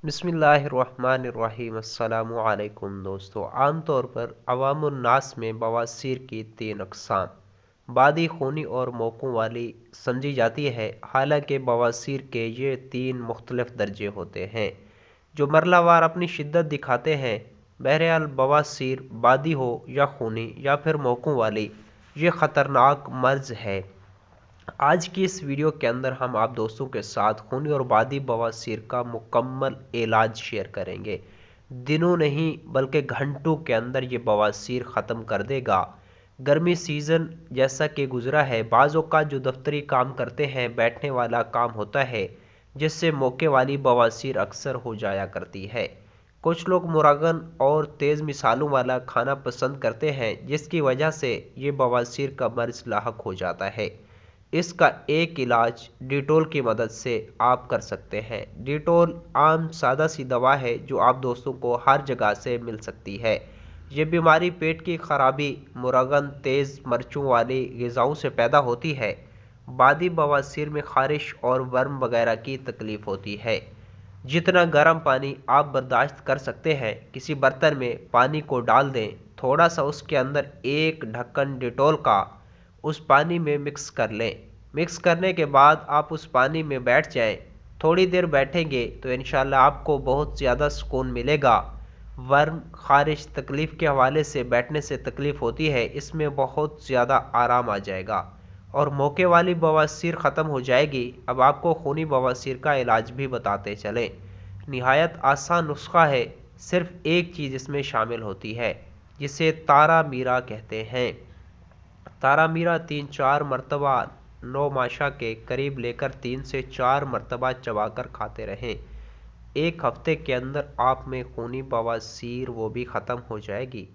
बिस्मिल्लाहिर्रहमानिर्रहीम। अस्सलामु अलैकुम दोस्तों। आम तौर पर अवामुन्नास में बवासीर की तीन अक़साम बादी, खूनी और मौकों वाली समझी जाती है। हालांकि बवासीर के ये तीन मुख्तलिफ दर्जे होते हैं जो मरलावार अपनी शिद्दत दिखाते हैं। बहरहाल बवासीर बादी हो या खूनी या फिर मौकों वाली, ये ख़तरनाक मर्ज़ है। आज की इस वीडियो के अंदर हम आप दोस्तों के साथ खूनी और बादी बवासीर का मुकम्मल इलाज शेयर करेंगे। दिनों नहीं बल्कि घंटों के अंदर ये बवासीर ख़त्म कर देगा। गर्मी सीज़न जैसा कि गुज़रा है, बाज़ औक़ात जो दफ्तरी काम करते हैं, बैठने वाला काम होता है, जिससे मौके वाली बवासीर अक्सर हो जाया करती है। कुछ लोग मुरागन और तेज़ मिसालों वाला खाना पसंद करते हैं, जिसकी वजह से ये बवासीर का मर्ज़ लाहक हो जाता है। इसका एक इलाज डिटोल की मदद से आप कर सकते हैं। डिटोल आम सादा सी दवा है जो आप दोस्तों को हर जगह से मिल सकती है। ये बीमारी पेट की खराबी, मुरागन, तेज़ मर्चों वाली ग़िज़ाओं से पैदा होती है। बादी बवासीर में ख़ारिश और वर्म वगैरह की तकलीफ़ होती है। जितना गर्म पानी आप बर्दाश्त कर सकते हैं, किसी बर्तन में पानी को डाल दें, थोड़ा सा उसके अंदर एक ढक्कन डिटोल का उस पानी में मिक्स कर लें। मिक्स करने के बाद आप उस पानी में बैठ जाएं। थोड़ी देर बैठेंगे तो इंशाल्लाह आपको बहुत ज़्यादा सुकून मिलेगा। वर्म, ख़ारिश तकलीफ़ के हवाले से बैठने से तकलीफ़ होती है, इसमें बहुत ज़्यादा आराम आ जाएगा और मौके वाली बवासीर ख़त्म हो जाएगी। अब आपको खूनी बवासीर का इलाज भी बताते चलें। निहायत आसान नुस्खा है, सिर्फ़ एक चीज़ इसमें शामिल होती है जिसे तारा मीरा कहते हैं। तारा मीरा 3-4 मरतबा 9 माशा के करीब लेकर 3 से 4 मरतबा चबाकर खाते रहें। एक हफ्ते के अंदर आप में खूनी बवासीर वो भी ख़त्म हो जाएगी।